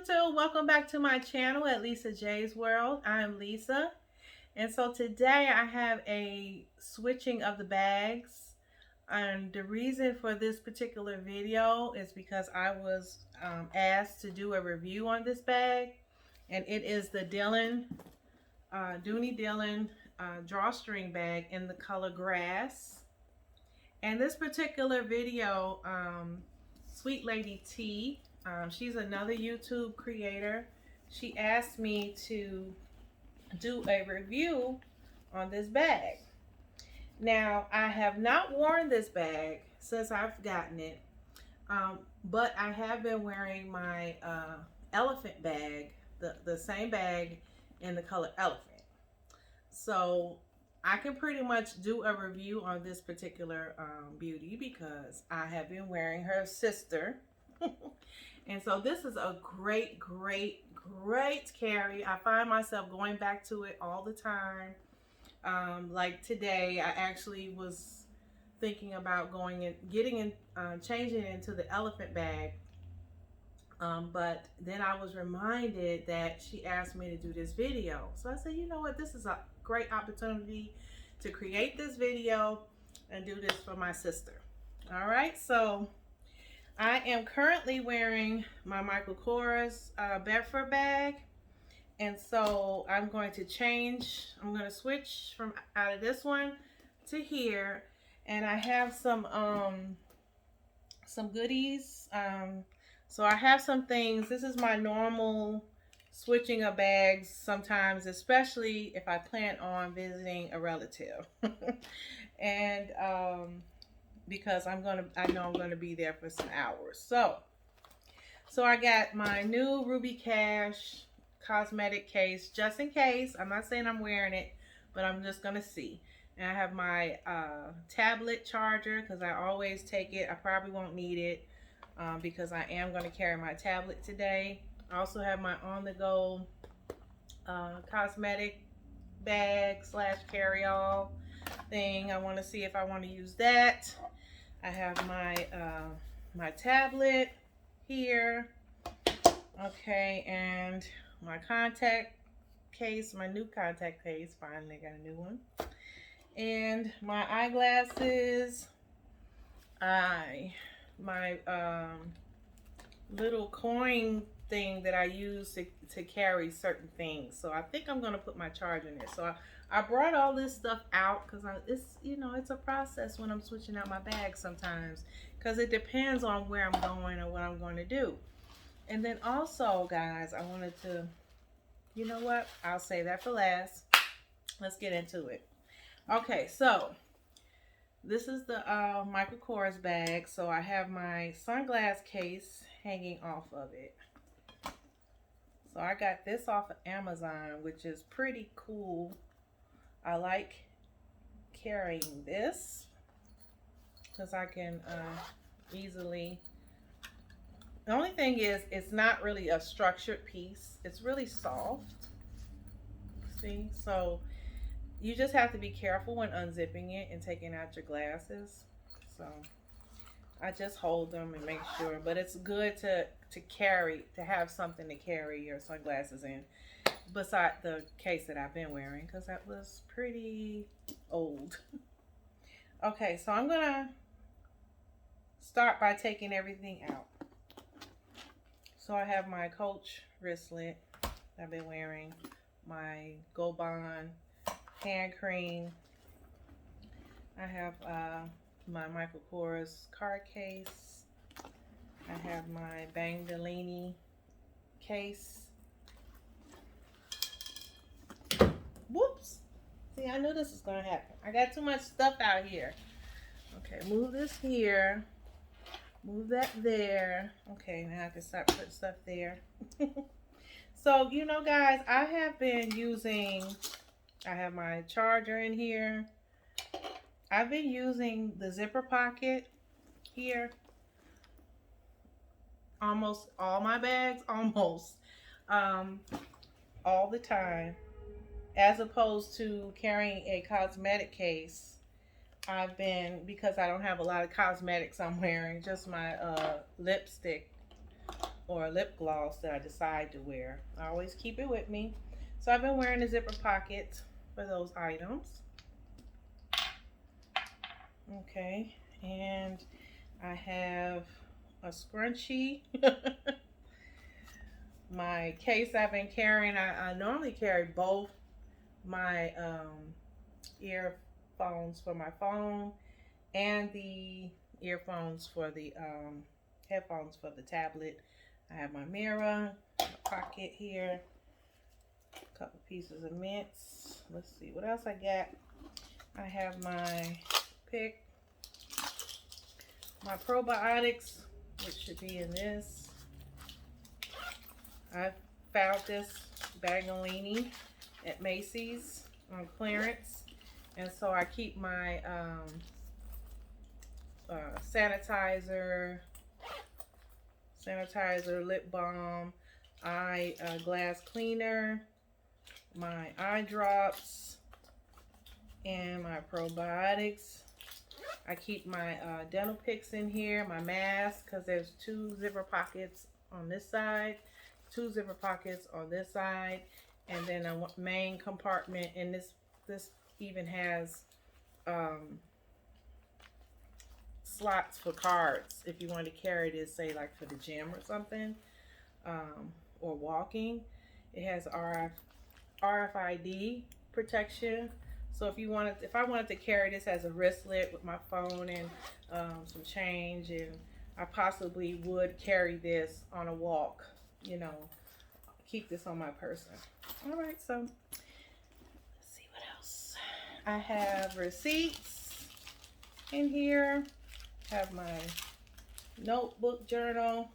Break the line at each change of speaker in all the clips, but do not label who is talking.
YouTube, welcome back to my channel at Lisa J's World. I'm Lisa, and so today I have a switching of the bags, and the reason for this particular video is because I was asked to do a review on this bag, and it is the Dooney Dillen Drawstring bag in the color grass. And this particular video, Sweet Lady T, she's another YouTube creator. She asked me to do a review on this bag. Now, I have not worn this bag since I've gotten it, but I have been wearing my elephant bag, the same bag in the color elephant. So I can pretty much do a review on this particular beauty because I have been wearing her sister. And so this is a great carry. I find myself going back to it all the time. Like today, I actually was thinking about going and changing it into the elephant bag. But then I was reminded that she asked me to do this video. So I said, you know what, this is a great opportunity to create this video and do this for my sister. All right, so I am currently wearing my Michael Kors Bedford bag, and so I'm going to switch from out of this one to here, and I have some goodies. So I have some things. This is my normal switching of bags sometimes, especially if I plan on visiting a relative. And because I know I'm gonna be there for some hours. So I got my new Ruby Cash cosmetic case, just in case. I'm not saying I'm wearing it, but I'm just gonna see. And I have my tablet charger because I always take it. I probably won't need it because I am gonna carry my tablet today. I also have my on-the-go cosmetic bag / carry-all thing. I want to see if I want to use that. I have my my tablet here, okay, and my contact case, my new contact case. Finally got a new one, and my eyeglasses. My little coin thing that I use to carry certain things. So I think I'm gonna put my charger in there. So I brought all this stuff out because it's a process when I'm switching out my bags sometimes, because it depends on where I'm going or what I'm going to do. And then also, guys, I wanted to, you know what? I'll save that for last. Let's get into it. Okay, so this is the Michael Kors bag. So I have my sunglass case hanging off of it. So I got this off of Amazon, which is pretty cool. I like carrying this because I can easily. The only thing is, it's not really a structured piece. It's really soft. See? So you just have to be careful when unzipping it and taking out your glasses. So I just hold them and make sure. But it's good to have something to carry your sunglasses in, beside the case that I've been wearing, because that was pretty old. Okay, so I'm gonna start by taking everything out. So I have my Coach wristlet I've been wearing, my Gold Bond hand cream. I have my Michael Kors card case. I have my Bang Delaney case. Whoops. See, I knew this was going to happen. I got too much stuff out here. Okay, move this here. Move that there. Okay, now I can start putting stuff there. So, guys, I have my charger in here. I've been using the zipper pocket here. Almost all my bags, all the time, as opposed to carrying a cosmetic case. Because I don't have a lot of cosmetics I'm wearing, just my lipstick or a lip gloss that I decide to wear. I always keep it with me. So I've been wearing the zipper pockets for those items. Okay, and I have a scrunchie. My case I've been carrying, I normally carry both my earphones for my phone and the earphones for the headphones for the tablet. I have my mirror, my pocket here, a couple pieces of mints. Let's see what else I got. I have my pick, my probiotics, which should be in this. I found this Bagolini at Macy's on clearance, and so I keep my sanitizer, lip balm, glass cleaner, my eye drops, and my probiotics. I keep my dental picks in here, my mask, because there's 2 zipper pockets on this side, 2 zipper pockets on this side, and then a main compartment. And this even has slots for cards if you want to carry this, say like for the gym or something, or walking. It has RFID protection. So if I wanted to carry this as a wristlet with my phone and some change, and I possibly would carry this on a walk, you know, keep this on my person. All right, so let's see what else. I have receipts in here. Have my notebook journal.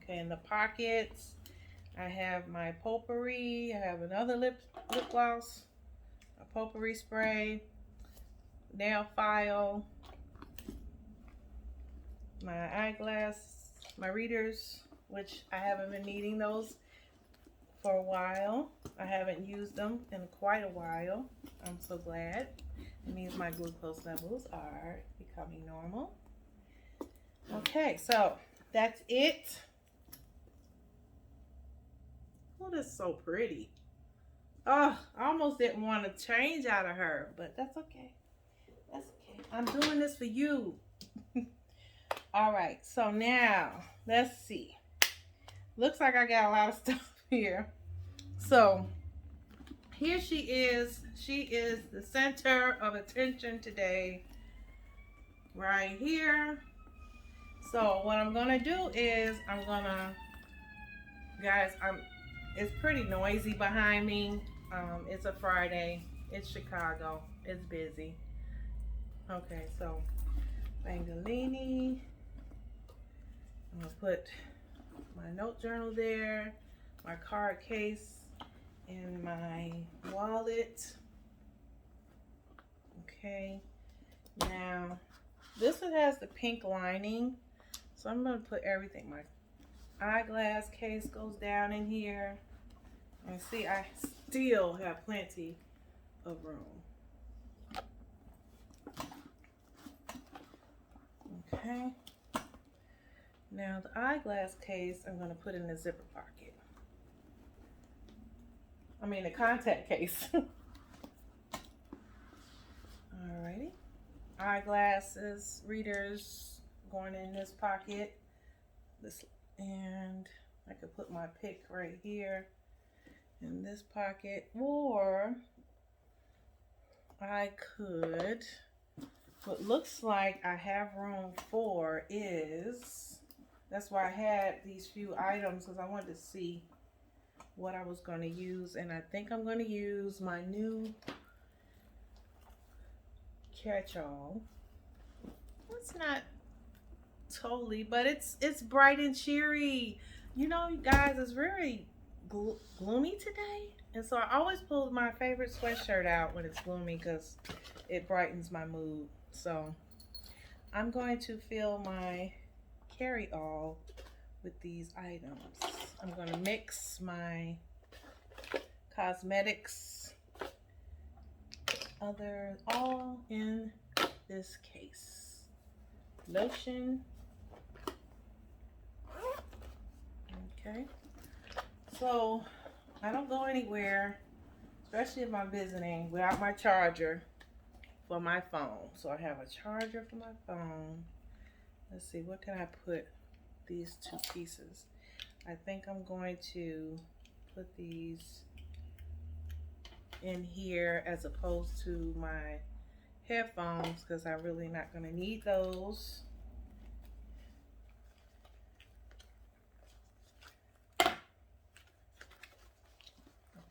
Okay, in the pockets, I have my potpourri. I have another lip gloss, a potpourri spray, nail file, my eyeglass, my readers, which I haven't been needing those for a while. I haven't used them in quite a while. I'm so glad. It means my glucose levels are becoming normal. Okay, so that's it. Oh, that's so pretty. Oh, I almost didn't want to change out of her, but that's okay. That's okay. I'm doing this for you. All right, so now let's see. Looks like I got a lot of stuff here. So here she is. She is the center of attention today, right here. So what I'm gonna do is guys, it's pretty noisy behind me. It's a Friday. It's Chicago. It's busy. Okay, so Bagolini. I'm gonna put my note journal there, my card case, and my wallet. Okay, now this one has the pink lining, so I'm gonna put everything. My eyeglass case goes down in here, and see, I still have plenty of room. Okay, now the eyeglass case I'm going to put in the zipper pocket. I mean the contact case. Alrighty, eyeglasses, readers going in this pocket. And I could put my pick right here in this pocket, or I could, what looks like I have room for is, that's why I had these few items, because I wanted to see what I was going to use. And I think I'm going to use my new catch-all. It's not totally, but it's bright and cheery. You know, you guys, it's very gloomy today, and so I always pull my favorite sweatshirt out when it's gloomy because it brightens my mood. So I'm going to fill my carry-all with these items. I'm going to mix my cosmetics all in this case. Lotion. Okay. So I don't go anywhere, especially if I'm visiting, without my charger for my phone. So I have a charger for my phone. Let's see, what can I put these two pieces? I think I'm going to put these in here as opposed to my headphones because I'm really not going to need those.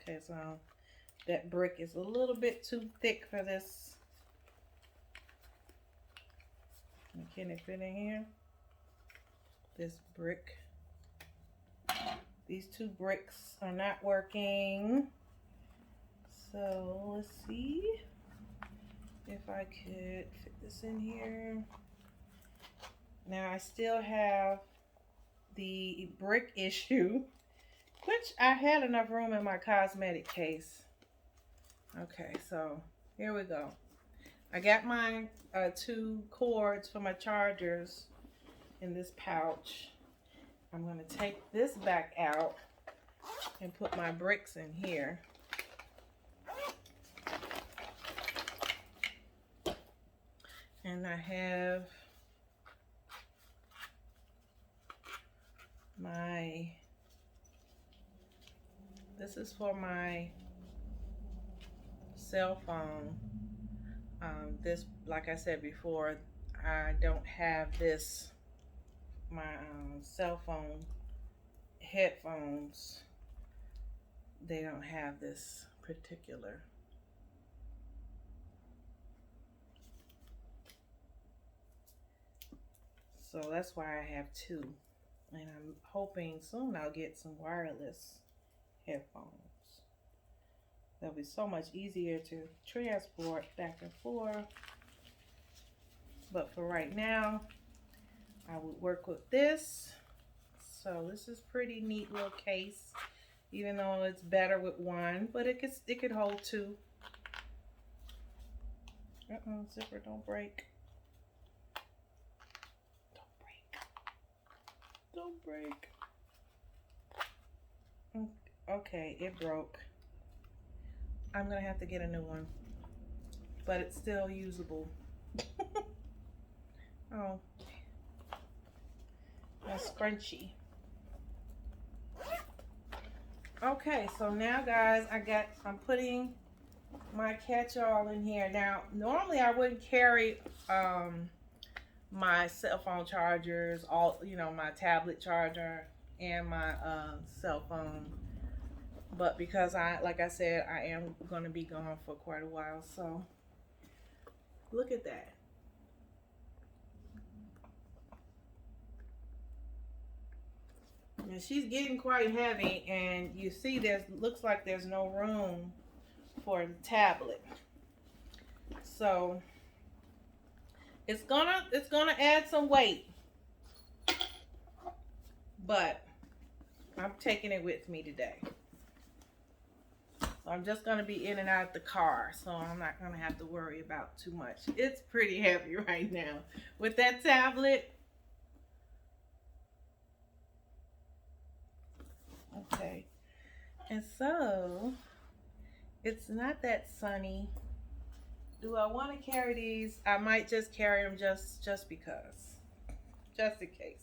Okay, so that brick is a little bit too thick for this. Can it fit in here? This brick. These two bricks are not working. So let's see if I could fit this in here. Now I still have the brick issue, which I had enough room in my cosmetic case. Okay, so here we go. I got my two cords for my chargers in this pouch. I'm going to take this back out and put my bricks in here. And I have my, this is for my cell phone. This, like I said before, I don't have this, my cell phone headphones, they don't have this particular. So that's why I have two. And I'm hoping soon I'll get some wireless headphones. That'll be so much easier to transport back and forth. But for right now, I would work with this. So this is pretty neat little case, even though it's better with one, but it could hold two. Zipper, don't break. Don't break. Okay, it broke. I'm gonna have to get a new one, but it's still usable. Oh, that's scrunchy. Okay, so now guys, I'm putting my catch-all in here. Now, normally I wouldn't carry my cell phone chargers, my tablet charger and my cell phone. But because like I said, I am going to be gone for quite a while. So look at that. And she's getting quite heavy, and you see looks like there's no room for the tablet. So it's gonna add some weight, but I'm taking it with me today. So I'm just gonna be in and out the car, so I'm not gonna have to worry about too much. It's pretty heavy right now with that tablet. Okay, and so it's not that sunny. Do I want to carry these? I might just carry them just because, just in case.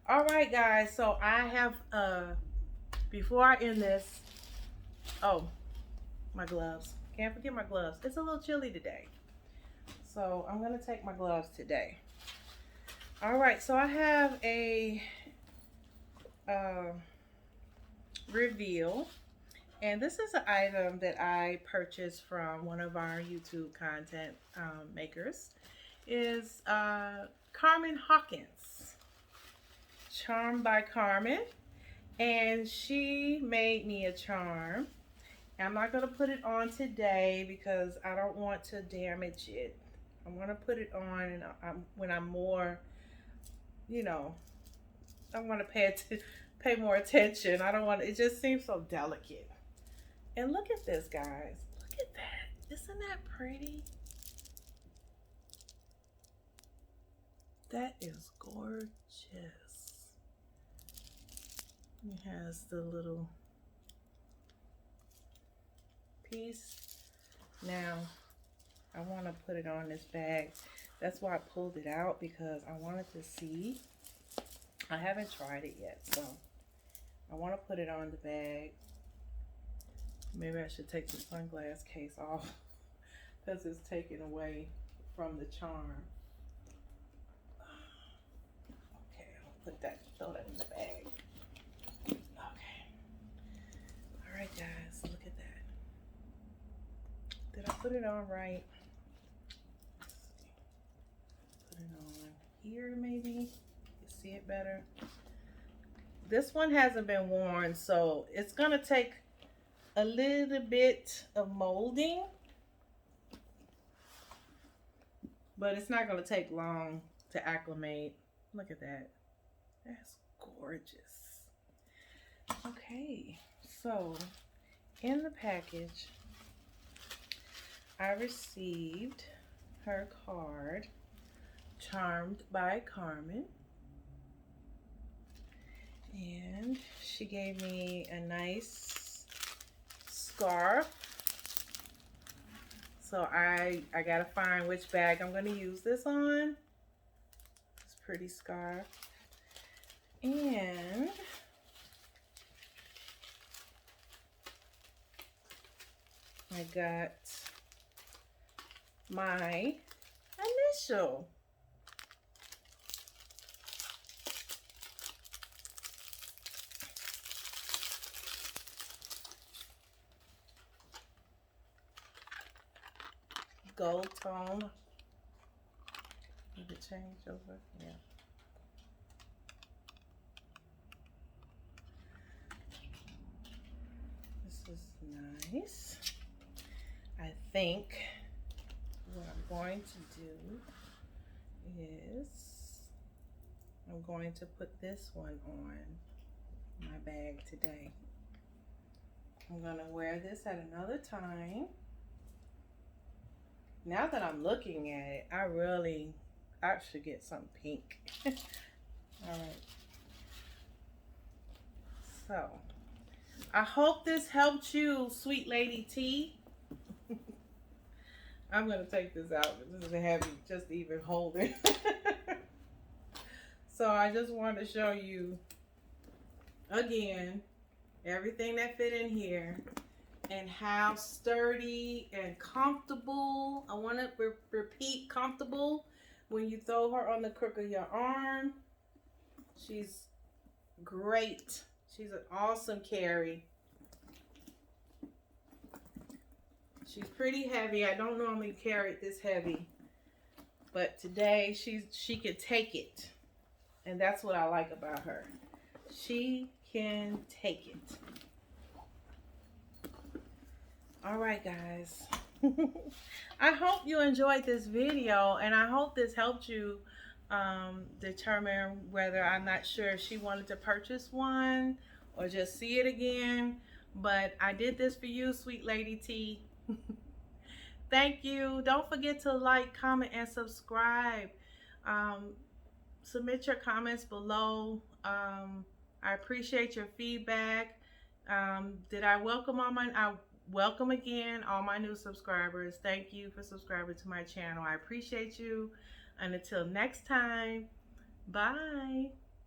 All right, guys. So I have before I end this. Oh, my gloves. Can't forget my gloves. It's a little chilly today, so I'm gonna take my gloves today. All right. So I have a reveal. And this is an item that I purchased from one of our YouTube content makers. Is Carmen Hawkins, Charm by Carmen. And she made me a charm. I'm not going to put it on today because I don't want to damage it. I'm going to put it on and when I'm more, I want to pay more attention. I don't want it just seems so delicate. And look at this, guys. Look at that. Isn't that pretty? That is gorgeous. It has the little piece. Now, I want to put it on this bag. That's why I pulled it out, because I wanted to see. I haven't tried it yet, so I want to put it on the bag. Maybe I should take the sunglass case off because it's taken away from the charm. Okay, I'll put that, throw that in the bag. Okay. All right, guys, look at that. Did I put it on right? Let's see. Put it on here, maybe. You see it better. This one hasn't been worn, so it's gonna take a little bit of molding, but it's not going to take long to acclimate. Look at that. That's gorgeous. Okay, so in the package, I received her card, Charmed by Carmen. And she gave me a nice scarf. So I gotta find which bag I'm gonna use this on. It's a pretty scarf. And I got my initial. Gold tone. Need to change over. Yeah. This is nice. I think what I'm going to do is I'm going to put this one on my bag today. I'm going to wear this at another time. Now that I'm looking at it, I should get something pink. All right. So, I hope this helped you, sweet lady T. I'm going to take this out. This is heavy, just even hold it. So, I just wanted to show you, again, everything that fit in here. And how sturdy and comfortable. I want to repeat, comfortable when you throw her on the crook of your arm. She's great. She's an awesome carry. She's pretty heavy. I don't normally carry it this heavy, but today she could take it, and that's what I like about her. She can take it. All right, guys. I hope you enjoyed this video, and I hope this helped you determine whether, I'm not sure if she wanted to purchase one or just see it again, but I did this for you, sweet lady T. Thank you. Don't forget to like, comment, and subscribe. Submit your comments below. I appreciate your feedback. Did I welcome all my... Welcome again, all my new subscribers. Thank you for subscribing to my channel. I appreciate you. And until next time, bye.